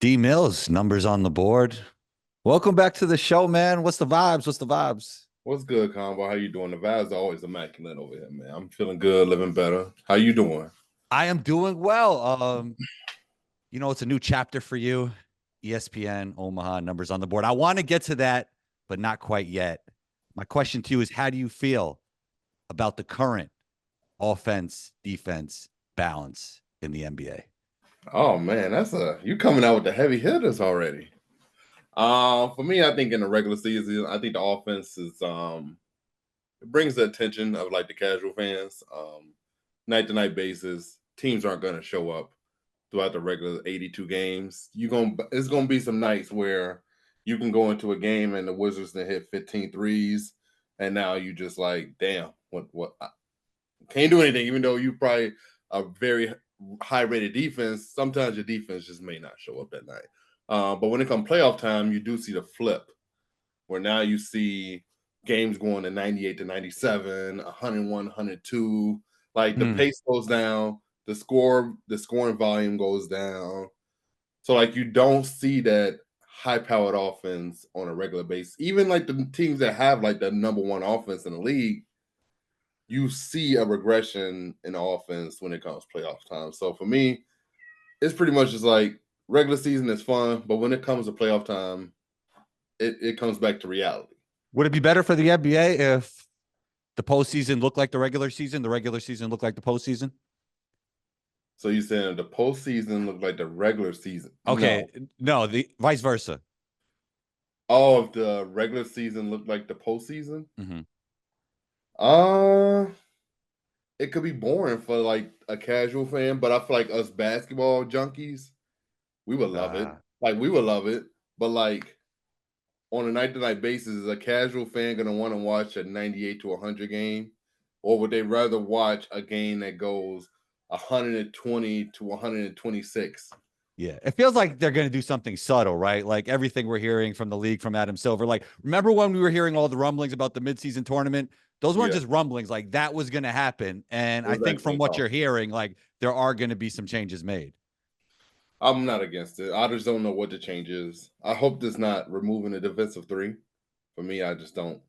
DMILLS, numbers on the board. Welcome back to the show, man. What's the vibes? What's the vibes? What's good, Combo? How you doing? The vibes are always immaculate over here, man. I'm feeling good, living better. How you doing? I am doing well. It's a new chapter for you. ESPN, Omaha, numbers on the board. I want to get to that, but not quite yet. My question to you is how do you feel about the current offense, defense balance in the NBA? Oh man, you coming out with the heavy hitters already. For me, I think in the regular season, I think the offense is it brings the attention of like the casual fans. Night to night basis, teams aren't gonna show up throughout the regular 82 games. It's gonna be some nights where you can go into a game and the Wizards then hit 15 threes, and now you just like, damn, what can't do anything, even though you probably a very high rated defense. Sometimes your defense just may not show up that night. But when it comes playoff time, you do see the flip where now you see games going to 98 to 97, 101, 102. Like the pace goes down, the scoring volume goes down. So like you don't see that high powered offense on a regular basis. Even like the teams that have like the number one offense in the league, you see a regression in the offense when it comes playoff time. So for me, it's pretty much just like regular season is fun, but when it comes to playoff time, it comes back to reality. Would it be better for the NBA if the postseason looked like the regular season looked like the postseason? So you're saying the postseason looked like the regular season? Okay, no, the vice versa. Oh, if the regular season looked like the postseason? Mm-hmm. It could be boring for like a casual fan, but I feel like us basketball junkies, we would love it. Like we would love it, but like on a night-to-night basis, is a casual fan going to want to watch a 98 to 100 game, or would they rather watch a game that goes 120 to 126? Yeah, it feels like they're going to do something subtle, right? Like everything we're hearing from the league, from Adam Silver. Like, remember when we were hearing all the rumblings about the midseason tournament? Those weren't just rumblings. Like that was going to happen. And I think from what you're hearing, like there are going to be some changes made. I'm not against it. I just don't know what the change is. I hope this not removing the defensive three. For me, I just don't.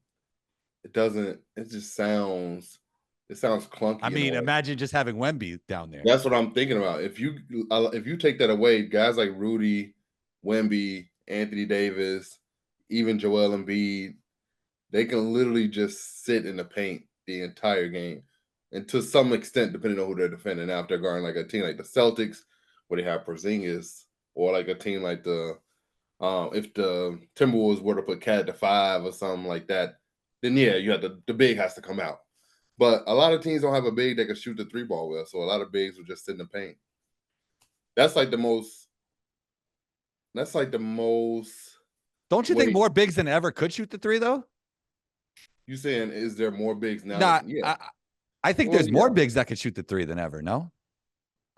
It doesn't. It just sounds. It sounds clunky. I mean, imagine just having Wemby down there. That's what I'm thinking about. If you take that away, guys like Rudy, Wemby, Anthony Davis, even Joel Embiid, they can literally just sit in the paint the entire game, and to some extent, depending on who they're defending. Now, if they're guarding like a team like the Celtics, where they have Porzingis, or like a team like if the Timberwolves were to put Cat to 5 or something like that, then yeah, you have the big has to come out. But a lot of teams don't have a big that can shoot the three ball well, so a lot of bigs will just sit in the paint. That's like the most. That's like the most. Don't you think more bigs than ever could shoot the three though? You saying is there more bigs now? Nah, yeah, I think there's more bigs that could shoot the three than ever. No,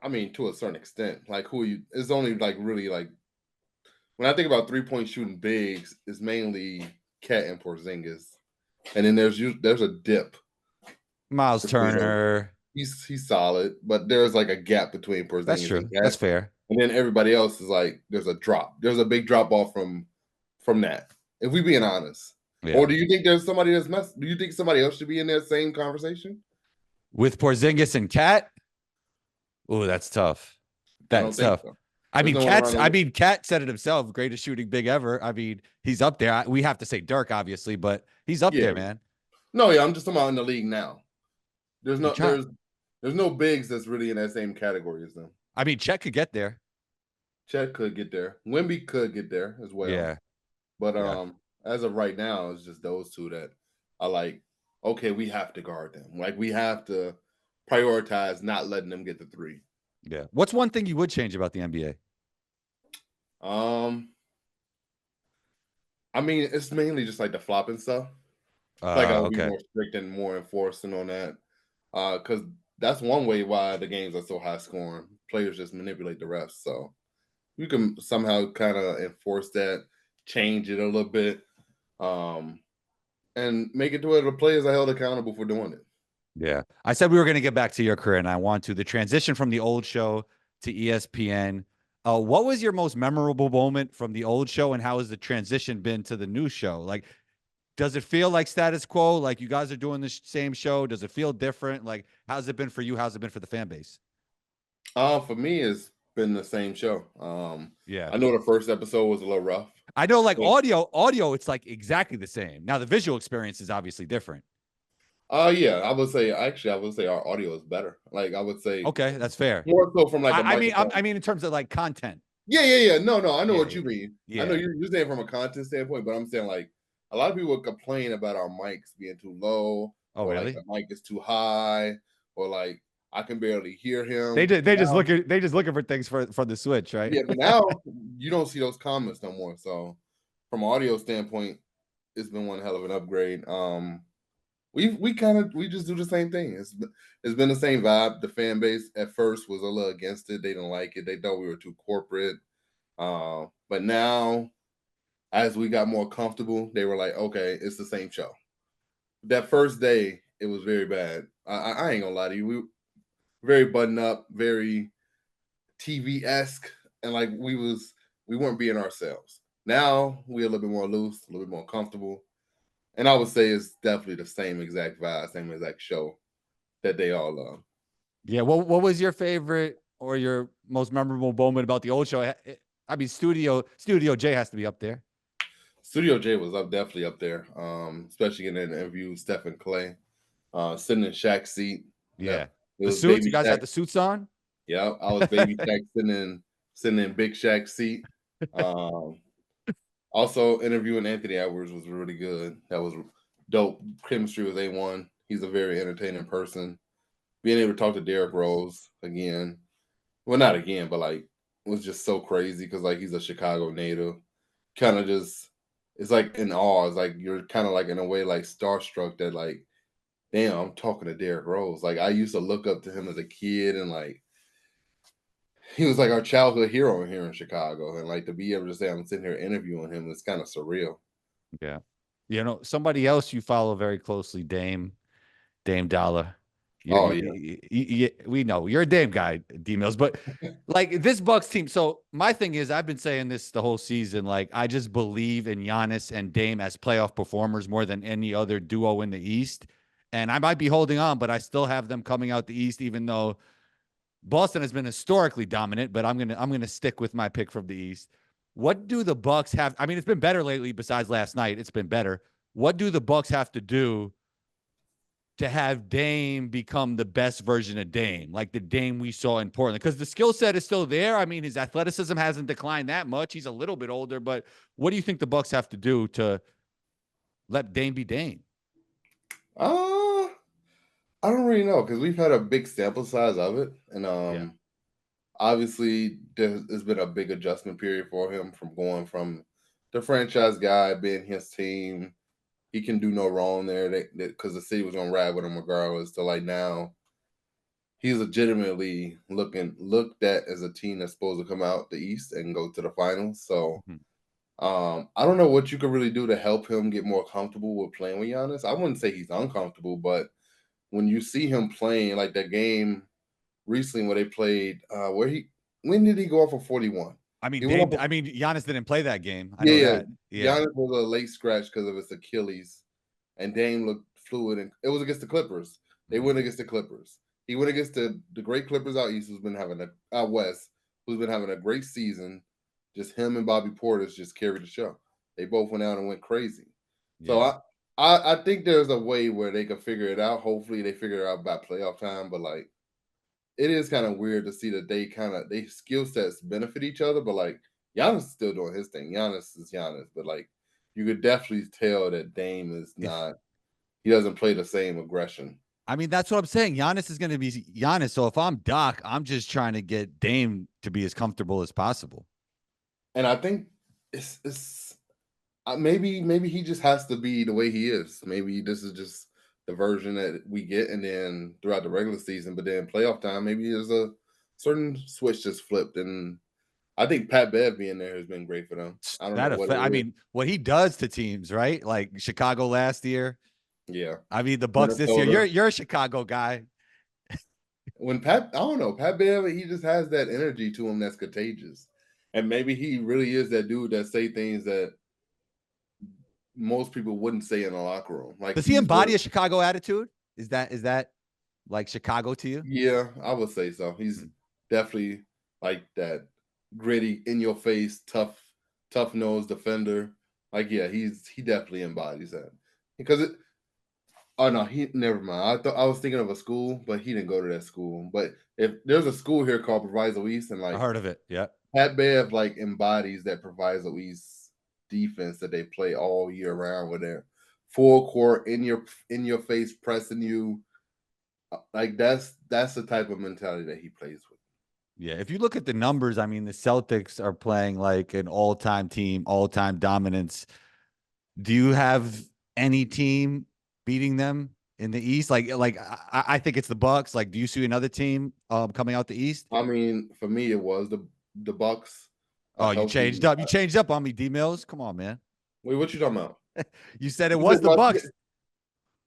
I mean to a certain extent. Like who you? It's only like really like when I think about 3-point shooting bigs, it's mainly Cat and Porzingis, and then there's a dip. Miles Turner. He's solid, but there's like a gap between Porzingis. That's true. That's fair. And then everybody else is like, there's a drop. There's a big drop off from that. If we being honest, or do you think there's somebody that's do you think somebody else should be in that same conversation with Porzingis and Cat? Oh, that's tough. That's tough. So. I mean, Cat said it himself. Greatest shooting big ever. I mean, he's up there. We have to say Dirk, obviously, but he's up there, man. No, yeah, I'm just talking about in the league now. There's no bigs that's really in that same category as them. I mean, Chet could get there. Chet could get there. Wemby could get there as well. Yeah. But as of right now, it's just those two that are like, okay, we have to guard them. Like we have to prioritize not letting them get the three. Yeah. What's one thing you would change about the NBA? I mean, it's mainly just like the flopping stuff. Like I'll be more strict and more enforcing on that. Because that's one way why the games are so high scoring. Players just manipulate the refs. So you can somehow kind of enforce that, change it a little bit, and make it to where the players are held accountable for doing it. Yeah. I said we were going to get back to your career, and I want to. The transition from the old show to ESPN, What was your most memorable moment from the old show, and how has the transition been to the new show? Like, does it feel like status quo? Like you guys are doing the same show? Does it feel different? Like, how's it been for you? How's it been for the fan base? For me, it's been the same show. Yeah. I know the first episode was a little rough. I know, like But, audio, it's like exactly the same. Now the visual experience is obviously different. yeah, I would say our audio is better. Like I would say Okay, that's fair. more so from like a I microphone. mean in terms of like content. Yeah. No, I know Yeah, what yeah, you mean. I know yeah. you're saying from a content standpoint, but I'm saying like a lot of people complain about our mics being too low, Oh, or like really? the mic is too high, or like I can barely hear They him. just they just looking for things for the switch, right? Yeah, but now you don't see those comments no more. So from an audio standpoint, it's been one hell of an upgrade. We just do the same thing. It's been the same vibe. The fan base at first was a little against it. They didn't like it. They thought we were too corporate. But now as we got more comfortable, they were like, okay, it's the same show. That first day, it was very bad. I ain't gonna lie to you. We very button up, very TV-esque, and like we weren't being ourselves. Now we're a little bit more loose, a little bit more comfortable. And I would say it's definitely the same exact vibe, same exact show that they all love. Yeah. What was your favorite or your most memorable moment about the old show? I mean, Studio J has to be up there. Studio J was definitely up there, especially in an interview with Stephen Clay, sitting in Shaq's seat. Yeah. It The was suits, you baby guys Shaq. had the suits on? Yeah, I was baby Shaq sitting in Big Shaq's seat. Um, Also interviewing Anthony Edwards was really good. That was dope. Chemistry was A1. He's a very entertaining person. Being able to talk to Derrick Rose again. Well, not again, but like was just so crazy because like he's a Chicago native. Kind of just it's like in awe. It's like you're kind of like in a way like starstruck that like, damn, I'm talking to Derrick Rose. Like I used to look up to him as a kid and like he was like our childhood hero here in Chicago. And like to be able to say I'm sitting here interviewing him is kind of surreal. Yeah. You know, somebody else you follow very closely, Dame Dollar. Oh yeah. We know you're a Dame guy, D-Mills, but like this Bucks team. So my thing is, I've been saying this the whole season. Like, I just believe in Giannis and Dame as playoff performers more than any other duo in the East. And I might be holding on, but I still have them coming out the East, even though Boston has been historically dominant. But I'm gonna stick with my pick from the East. What do the Bucks have? I mean, it's been better lately. Besides last night, it's been better. What do the Bucks have to do to have Dame become the best version of Dame, like the Dame we saw in Portland? Because the skill set is still there. I mean, his athleticism hasn't declined that much. He's a little bit older, but what do you think the Bucks have to do to let Dame be Dame? Uh, I don't really know because we've had a big sample size of it, and Yeah. obviously there's been a big adjustment period for him from going from the franchise guy being his team. He can do no wrong there because the city was gonna ride with him regardless. To like now, he's legitimately looked at as a team that's supposed to come out the East and go to the finals. So Mhm. I don't know what you could really do to help him get more comfortable with playing with Giannis. I wouldn't say he's uncomfortable, but when you see him playing like that game recently where they played, when did he go off for 41? He went off. I mean, Giannis didn't play that game. I know Yeah. that. Yeah. Giannis was a late scratch because of his Achilles, and Dame looked fluid. And it was against the Clippers. They Mhm. went against the Clippers. He went against the great Clippers out east, who's been having a out west, who's been having a great season. Just him and Bobby Portis just carried the show. They both went out and went crazy. So Yeah. I think there's a way where they can figure it out. Hopefully they figure it out by playoff time. But like it is kind of weird to see that they skill sets benefit each other, but like Giannis is still doing his thing. Giannis is Giannis, but like you could definitely tell that Dame is If not. He doesn't play the same aggression, I mean, that's what I'm saying. Giannis is going to be Giannis. So if I'm Doc, I'm just trying to get Dame to be as comfortable as possible. and I think it's maybe he just has to be the way he is. Maybe this is just the version that we get, and then throughout the regular season, but then playoff time, maybe there's a certain switch just flipped, and I think Pat Bev being there has been great for them. I don't know That what it effect. I is. mean, what he does to teams, right? Like Chicago last year. Yeah. I mean, the Bucks this year. Minnesota. You're a Chicago guy. When Pat, I don't know, Pat Bev, he just has that energy to him that's contagious. And maybe he really is that dude that say things that most people wouldn't say in a locker room. Like Does he he's embody very, a Chicago attitude? Is that like Chicago to you? yeah, I would say so. He's Mm. definitely like that gritty, in your face, tough nosed defender. Like, yeah, he definitely embodies that. Because it oh no, he never mind. I thought I was thinking of a school, but he didn't go to that school. But if there's a school here called Proviso East, and I like heard of it. Yeah. Pat Bev like embodies that Proviso East defense that they play all year round with their full court in your face pressing you. Like that's the type of mentality that he plays with. Yeah. If you look at the numbers, I mean, the Celtics are playing like an all-time team, all-time dominance. Do you have any team beating them in the East? Like I think it's the Bucks. Like, do you see another team coming out the East? I mean, for me, it was the Bucks, a Oh, you healthy. changed up. You changed up on me, D-Mills. Come on, man. Wait, what you talking about? You said it You said, was the Bucks.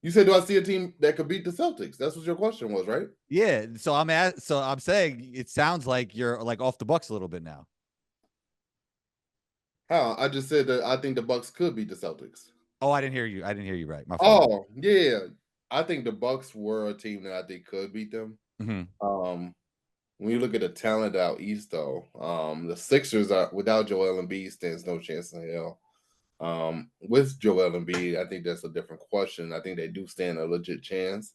do I see a team that could beat the Celtics? That's what your question was, right? Yeah. So I'm saying it sounds like you're like off the Bucks a little bit now. How? I just said that I think the Bucks could beat the Celtics. Oh, I didn't hear you. I didn't hear you right. My fault. Oh, yeah. I think the Bucks were a team that I think could beat them. Hmm. Um, when you look at the talent out east, though, the Sixers are without Joel Embiid stands no chance in hell. With Joel Embiid, I think that's a different question. I think they do stand a legit chance.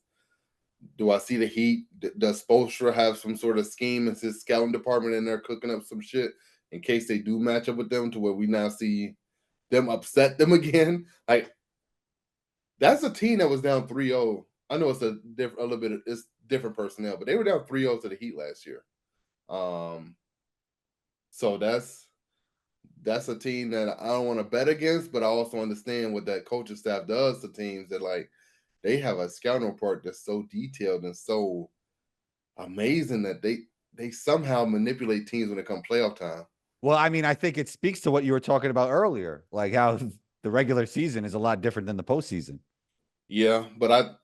Do I see the Heat? Does Spoelstra have some sort of scheme in his scouting department and they're cooking up some shit in case they do match up with them to where we now see them upset them again? Like that's a team that was down 3-0. I know it's a little bit of it's different personnel, but they were down 3-0 to the Heat last year. Um, so that's a team that I don't want to bet against, but I also understand what that coaching staff does to teams that like they have a scouting report that's so detailed and so amazing that they somehow manipulate teams when it comes playoff time. Well, I mean, I think it speaks to what you were talking about earlier, like how the regular season is a lot different than the postseason. Yeah, but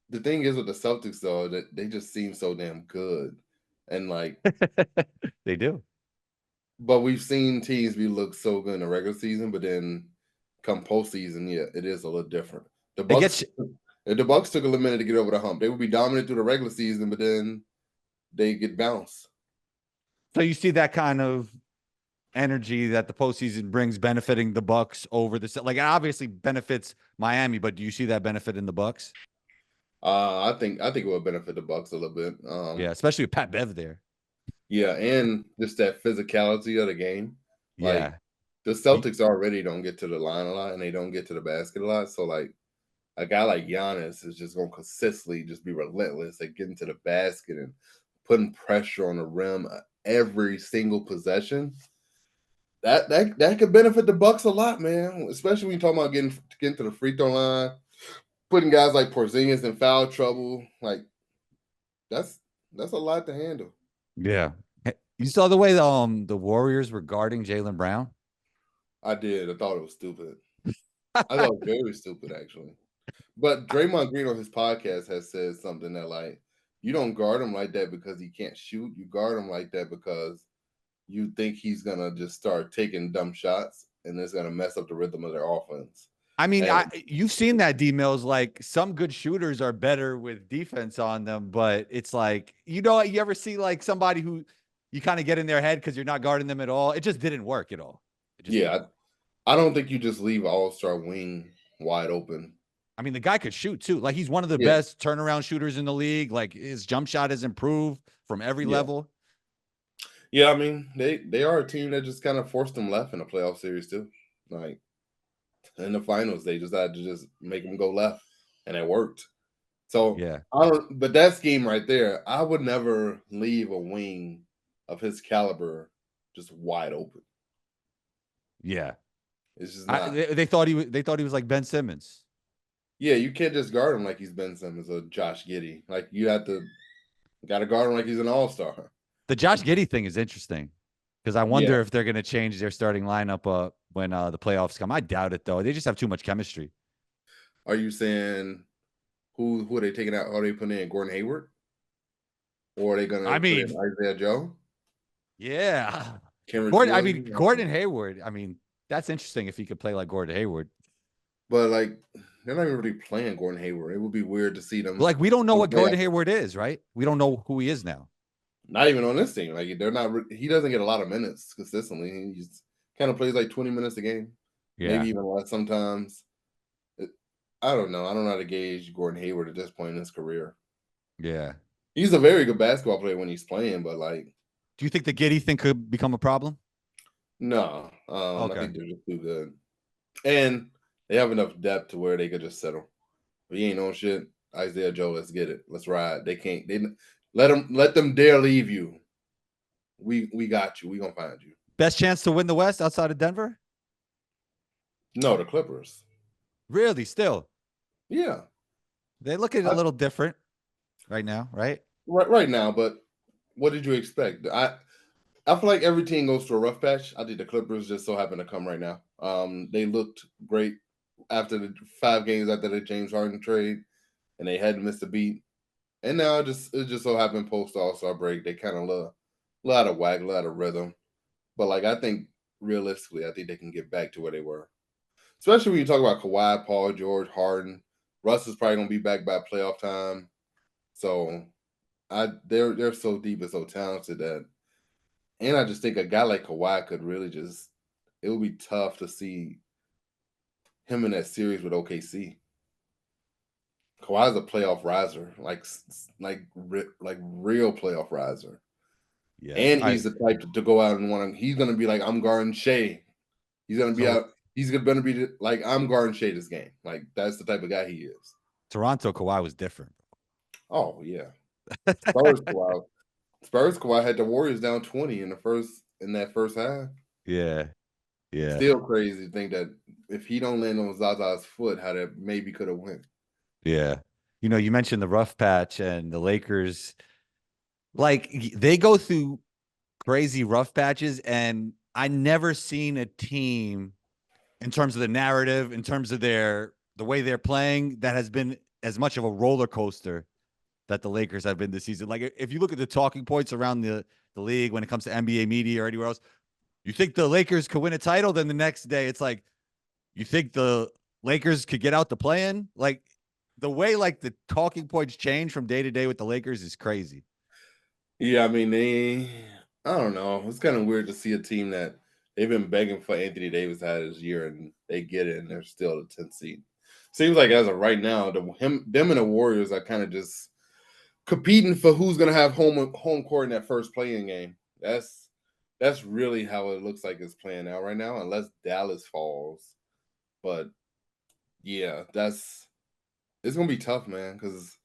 the thing is with the Celtics though that they just seem so damn good, and like, They do. but we've seen teams be look so good in the regular season, but then come postseason, yeah, it is a little different. The It Bucks, gets if the Bucks took a minute to get over the hump, they would be dominant through the regular season, but then they get bounced. so you see that kind of energy that the postseason brings benefiting the Bucks over like it obviously benefits Miami, but do you see that benefit in the Bucks? I think it would benefit the Bucks a little bit. Yeah, especially with Pat Bev there. Yeah, and just that physicality of the game. Like Yeah. the You- Celtics already don't get to the line a lot and they don't get to the basket a lot. So like a guy like Giannis is just gonna consistently just be relentless at getting to the basket and putting pressure on the rim every single possession. That could benefit the Bucks a lot, man. Especially when you talk about getting to the free throw line, putting guys like Porzingis in foul trouble. Like that's that's a lot to handle. Yeah. You saw the way the Warriors were guarding Jaylen Brown? I did. I thought it was stupid. I thought it was very stupid, actually. But Draymond Green on his podcast has said something that like you don't guard him like that because he can't shoot. You guard him like that because you think he's gonna just start taking dumb shots and it's gonna mess up the rhythm of their offense. I mean, And you've seen that D-Mills. Like some good shooters are better with defense on them, but it's like you ever see like somebody who you kind of get in their head because you're not guarding them at all. It just didn't work at all. It just didn't yeah, work. I don't think you just leave all-star wing wide open. I mean, the guy could shoot too. Like he's one of the Yeah, best turnaround shooters in the league. Like his jump shot has improved from every yeah. level. Yeah, I mean, they are a team that just kind of forced them left in the playoff series too. Like in the finals, they decided to just make them go left, and it worked. So Yeah, I don't, but that scheme right there, I would never leave a wing of his caliber just wide open. yeah. It's just not. They thought he was like Ben Simmons. Yeah, you can't just guard him like he's Ben Simmons or Josh Giddey. Like you have to got to guard him like he's an all-star. The Josh Giddey thing is interesting because I Yeah. wonder if they're going to change their starting lineup when the playoffs come. I doubt it though. They just have too much chemistry. Are you saying who are they taking out? Are they putting in Gordon Hayward? Or are they I gonna put in mean, Isaiah Joe? yeah. Cameron Gordon, I Jordan. mean, Gordon Hayward. I mean, that's interesting if he could play like Gordon Hayward. But like they're not even really playing Gordon Hayward. It would be weird to see them Like, we don't know what play Gordon Hayward is, right? We don't know who he is now. not even on this team. Like they're not. He doesn't get a lot of minutes consistently. He's kind of plays like 20 minutes a game, maybe Yeah. even less sometimes. I don't know. I don't know how to gauge Gordon Hayward at this point in his career. Yeah. He's a very good basketball player when he's playing, but like, Do you think the Giddy thing could become a problem? no. I Okay. think they're just too good, and they have enough depth to where they could just settle. If he ain't on shit, Isaiah Joe, let's get it. Let's ride. They can't. They let them dare leave you. We got you. We gonna find you. Best chance to win the West outside of Denver? No, the Clippers. Really? Still? Yeah, They look at it a little different right now, right? right now. But what did you expect? I feel like every team goes through a rough patch. I think the Clippers just so happen to come right now. They looked great after the 5 games after the James Harden trade, and they hadn't missed a beat. And now it just so happened post All-Star break, they kind of a lot of whack, a lot of rhythm. But like I think realistically, I think they can get back to where they were. Especially when you talk about Kawhi, Paul George, Harden. Russ is probably gonna be back by playoff time. So they're so deep and so talented that, and I just think a guy like Kawhi could really it would be tough to see him in that series with OKC. Kawhi's a playoff riser, like real playoff riser. Yeah. And he's the type to go out and want to. He's gonna be like, I'm guarding Shea. He's gonna be out. He's gonna be like, I'm guarding Shea this game. Like that's the type of guy he is. Toronto Kawhi was different. Oh yeah. Spurs Kawhi had the Warriors down 20 in that first half. Yeah. Yeah. Still crazy to think that if he don't land on Zaza's foot, how that maybe could have went. Yeah. You know, you mentioned the rough patch and the Lakers. Like they go through crazy rough patches, and I never seen a team in terms of the narrative, in terms of the way they're playing, that has been as much of a roller coaster that the Lakers have been this season. Like if you look at the talking points around the league when it comes to NBA media or anywhere else, you think the Lakers could win a title, then the next day it's like, you think the Lakers could get out the play-in? Like the way like the talking points change from day to day with the Lakers is crazy. Yeah, I mean I don't know. It's kind of weird to see a team that they've been begging for Anthony Davis to have this year, and they get it, and they're still the 10th seed. Seems like as of right now, them and the Warriors are kind of just competing for who's gonna have home court in that first play-in game. That's really how it looks like it's playing out right now, unless Dallas falls. But yeah, it's gonna be tough, man, because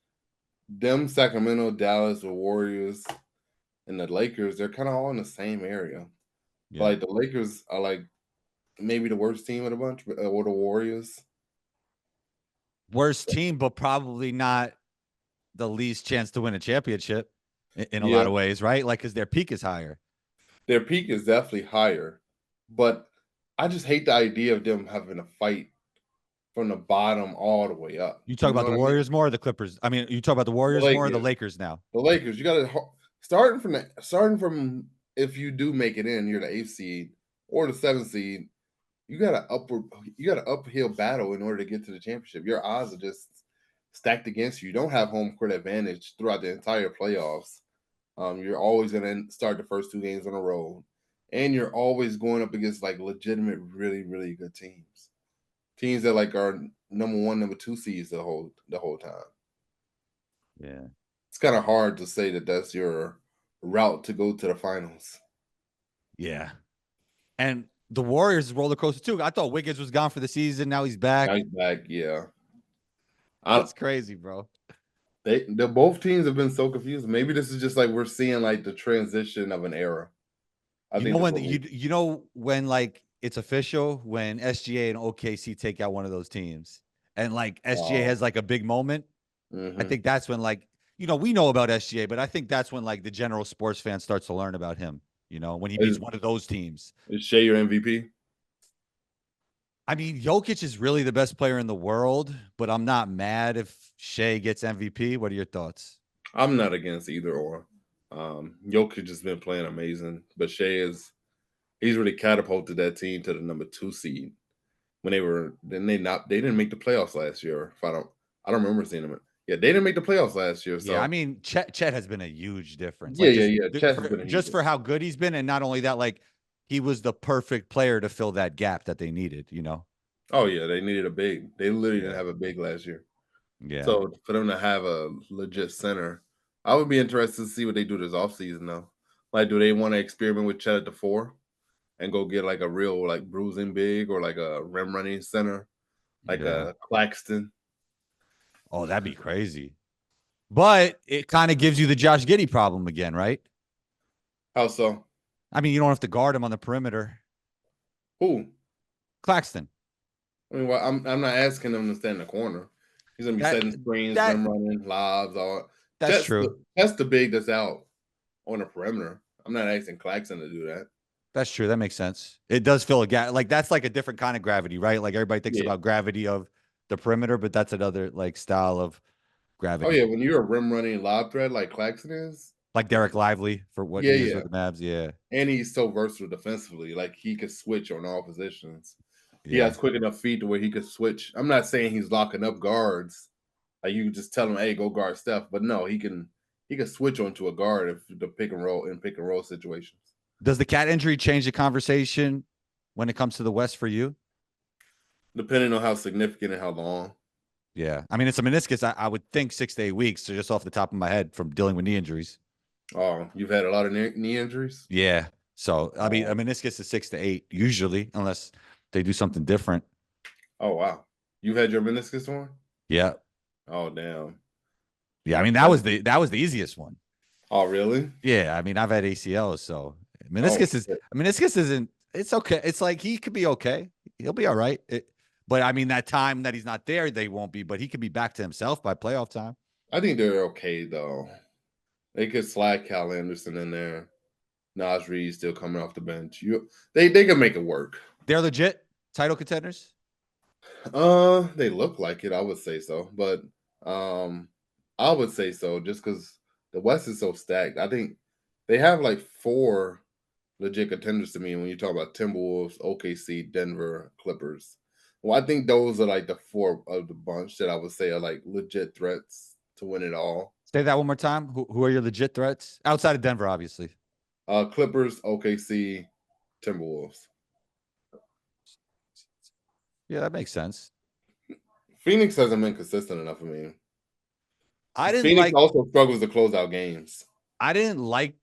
them Sacramento, Dallas, the Warriors, and the Lakers, they're kind of all in the same area. Yeah. Like the Lakers are like maybe the worst team of the bunch, or the Warriors. Worst team, but probably not the least chance to win a championship in a lot of ways, right? Like, because their peak is higher. Their peak is definitely higher, but I just hate the idea of them having to fight from the bottom all the way up. You talk about the Warriors more or the Clippers? I mean, you talk about the Warriors more or the Lakers now? The Lakers. You got to starting from if you do make it in, you're the 8th seed or the 7th seed. You got an uphill battle in order to get to the championship. Your odds are just stacked against you. You don't have home court advantage throughout the entire playoffs. You're always going to start the first 2 games on the road, and you're always going up against like legitimate, really, really good teams that like are number 1, number 2 seeds the whole time. Yeah, it's kind of hard to say that that's your route to go to the finals. Yeah, and the Warriors roller coaster too. I thought Wiggins was gone for the season. Now he's back. Yeah. It's crazy, bro. They both teams have been so confused. Maybe this is just like we're seeing like the transition of an era. You know when like it's official when SGA and OKC take out one of those teams, and like SGA has like a big moment. I think that's when like, you know, we know about SGA, but I think that's when like the general sports fan starts to learn about him. You know, when he beats one of those teams. Is Shea your MVP? I mean, Jokic is really the best player in the world, but I'm not mad if Shea gets MVP. What are your thoughts? I'm not against either or. Jokic has been playing amazing, but Shea is he's really catapulted that team to the number 2 seed when they didn't make the playoffs last year. If I don't remember seeing them. Yeah, they didn't make the playoffs last year. Yeah, I So mean, Chet has been a huge difference. yeah, Like yeah, just yeah. Chet has been a huge. just for how good he's been, and not only that, like he was the perfect player to fill that gap that they needed. You know? Oh yeah, they needed a big. They literally didn't Yeah, have a big last year. yeah. So for them to have a legit center, I would be interested to see what they do this offseason though. Like, do they want to experiment with Chet at the 4 and go get like a real like bruising big or like a rim running center, like Yeah. a Claxton? Oh, that'd be crazy. But it kind of gives you the Josh Giddey problem again, right? How so? I mean, you don't have to guard him on the perimeter. Who? Claxton. I mean, well, I'm not asking him to stand in the corner. He's gonna be That setting screens, that rim running, lobs, all. that's true. That's the big that's out on the perimeter. I'm not asking Claxton to do that. That's true. That makes sense. It does fill a gap. Like that's like a different kind of gravity, right? Like everybody thinks Yeah. about gravity of the perimeter, but that's another like style of Oh yeah, gravity. when you're a rim running lob threat like Claxton is, Like Derek Lively for what yeah, he is yeah. with the Mavs. Yeah. And he's so versatile defensively. Like he could switch on all positions. He Yeah. has quick enough feet to where he could switch. I'm not saying he's locking up guards. Like you just tell him, hey, go guard Steph. But no, he can switch onto a guard if the pick and roll situations. Does the cat injury change the conversation when it comes to the West for you? Depending on how significant and how long. Yeah. I mean, it's a meniscus. I would think 6 to 8 weeks. So just off the top of my head from dealing with knee injuries. Oh, you've had a lot of knee injuries? Yeah. So I mean, a Oh, meniscus is 6 to 8 usually, unless they do something different. oh wow. You've had your meniscus torn? Yeah. Oh damn. Yeah. I mean, That's, that was the easiest one. oh really? Yeah. I mean, I've had ACLs, so Oh shit. meniscus isn't. It's okay. It's like he could be okay. He'll be all right. But I mean, that time that he's not there, they won't be. But he could be back to himself by playoff time. I think they're okay though. They could slide Cal Anderson in there. Nas Reed still coming off the bench. They can make it work. They're legit title contenders. They look like it. I would say so, but um, I would say so just because the West is so stacked. I think they have like 4 legit contenders to me when you talk about Timberwolves, OKC, Denver, Clippers. Well, I think those are like the 4 of the bunch that I would say are like legit threats to win it all. Say that one more time. Who are your legit threats outside of Denver, obviously? Clippers, OKC, Timberwolves. Yeah, that makes sense. Phoenix hasn't been consistent enough for me. I didn't Phoenix like also struggles to close out games. I didn't like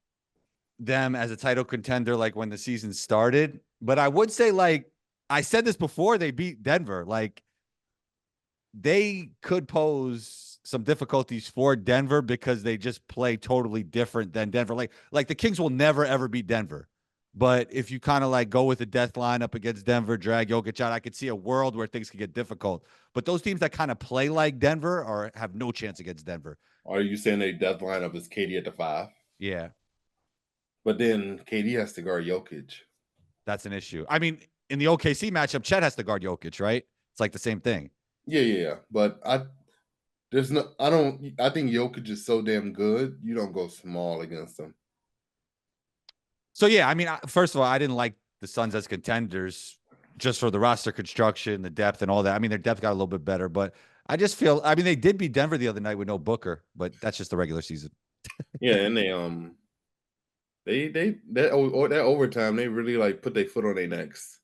them as a title contender like when the season started, but I would say like I said this before they beat Denver, like they could pose some difficulties for Denver because they just play totally different than Denver. Like the Kings will never ever beat Denver. But if you kind of like go with the death lineup against Denver, drag Jokic out, I could see a world where things could get difficult. But those teams that kind of play like Denver or have no chance against Denver. Are you saying their death lineup is KD at the 5? Yeah, But then KD has to guard Jokic. that's an issue. I mean, in the OKC matchup, Chet has to guard Jokic, right? It's like the same thing. Yeah, yeah, yeah. But I think Jokic is so damn good, you don't go small against him. So yeah, I mean, first of all, I didn't like the Suns as contenders just for the roster construction, the depth, and all that. I mean, their depth got a little bit better, but I just feel. I mean, they did beat Denver the other night with no Booker, but that's just the regular season. Yeah, and that overtime, they really like put their foot on their necks.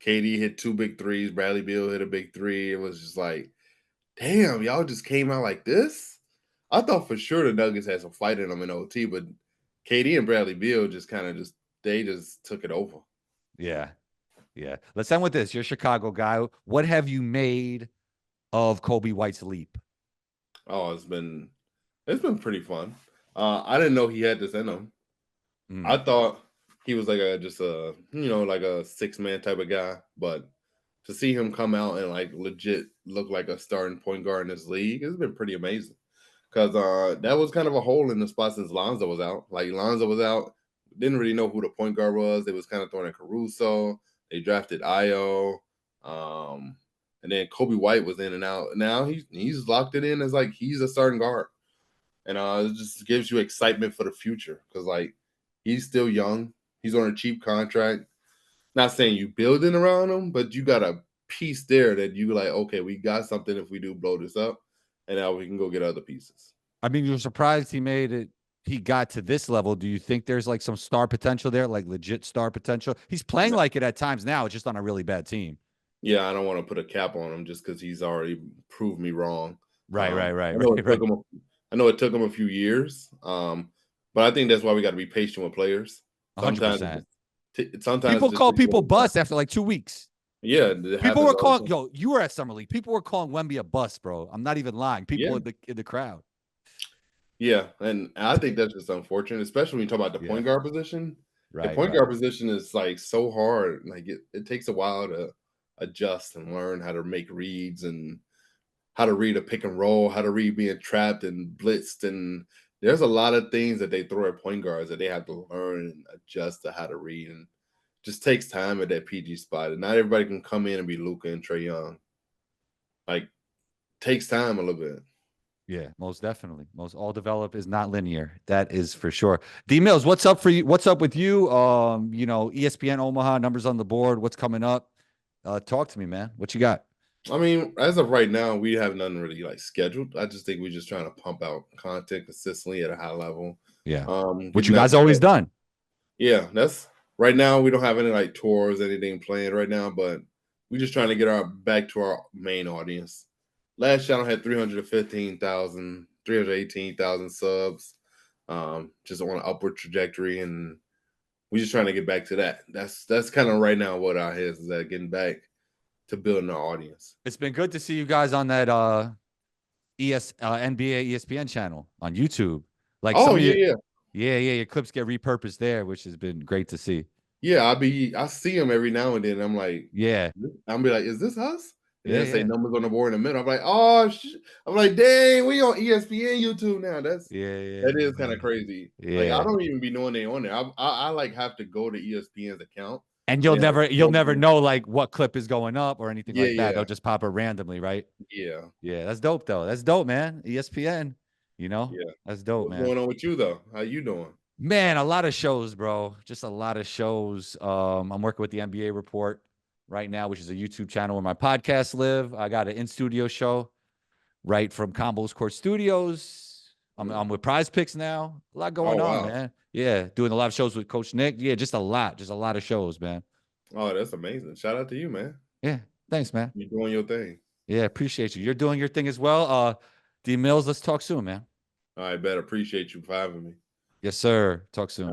KD hit 2 big threes, Bradley Beal hit a big 3. It was just like, damn, y'all just came out like this. I thought for sure the Nuggets had some fight in them in OT, but KD and Bradley Beal just kind of they just took it over. Yeah, yeah. Let's end with this. You're a Chicago guy. What have you made of Coby White's leap? Oh, it's been pretty fun. I didn't know he had this in him. I thought he was like like a 6-man type of guy, but to see him come out and like legit look like a starting point guard in this league, it's been pretty amazing. Because that was kind of a hole in the spot since Lonzo was out. Like Lonzo was out, didn't really know who the point guard was. They was kind of throwing in Caruso. They drafted Io, and then Coby White was in and out. Now he's locked it in as like he's a starting guard, and it just gives you excitement for the future because like he's still young. He's on a cheap contract. Not saying you building around them, but you got a piece there that you like, okay, we got something if we do blow this up, and now we can go get other pieces. I mean, you're surprised he made it. He got to this level. Do you think there's like some star potential there, like legit star potential? He's playing No. like it at times now. It's just on a really bad team. Yeah, I don't want to put a cap on him just because he's already proved me wrong. Right, right, I right, know it right, right. took him. I know it took him a few years, but I think that's why we got to be patient with players. Sometimes, 100%. sometimes People it just call takes a people little time. bust after like 2 weeks. Yeah, it People happens were all the calling, time. yo, you were at Summer League. People were calling Wemby a bust, bro. I'm not even lying. People Yeah, in the crowd. yeah, and I think that's just unfortunate, especially when you talk about the Yeah. point guard position. The Right, point right. guard position is like so hard. Like it takes a while to adjust and learn how to make reads and how to read a pick and roll, how to read being trapped and blitzed. And there's a lot of things that they throw at point guards that they have to learn and adjust to how to read. And just takes time at that PG spot. And not everybody can come in and be Luka and Trey Young. Like takes time a little bit. Yeah, most definitely. Most all develop is not linear. That is for sure. DMILLS, what's up for you? What's up with you? ESPN Omaha, numbers on the board. What's coming up? Talk to me, man. What you got? I mean, as of right now, we have nothing really like scheduled. I just think we're just trying to pump out content consistently at a high level. Yeah. What Getting you that guys always done. Yeah, that's right now. We don't have any like tours, anything planned right now, but we're just trying to get our back to our main audience. Last channel had 315,000, 318,000 subs, just on an upward trajectory, and we're just trying to get back to that. That's kind of right now what our heads is at, getting back to building our audience. It's been good to see you guys on that NBA ESPN channel on YouTube. Like some Oh of yeah, you, yeah. yeah, your clips get repurposed there, which has been great to see. Yeah, I see them every now and then. I'm like, Yeah, I'm be like, is this us? And yeah, then say yeah, numbers on the board in the middle. I'm like, oh, I'm like, dang, we on ESPN YouTube now. yeah, That is kind of crazy. Like, I yeah. don't even be knowing they on there. I like have to go to ESPN's account, And and you'll they have never a you'll never number. know like what clip is going up or anything Yeah, like that. yeah, They'll just pop it randomly, right? yeah, Yeah, that's dope though. That's dope, man. ESPN, yeah. that's dope, What's man. going on with you though? How you doing? Man, a lot of shows, bro. Just a lot of shows. I'm working with the NBA Report right now, which is a YouTube channel where my podcasts live. I got an in-studio show right from Combos Court Studios. I'm with Prize Picks now. A lot Oh going on, wow. man. Yeah, doing a lot of shows with Coach Nick. Yeah, just a lot of shows, man. Oh, that's amazing. Shout out to you, man. Yeah, thanks, man. You're doing your thing. Yeah, appreciate you. You're doing your thing as well. DMILLS, let's talk soon, man. All right, bet. Appreciate you for having me. Yes, sir. Talk soon.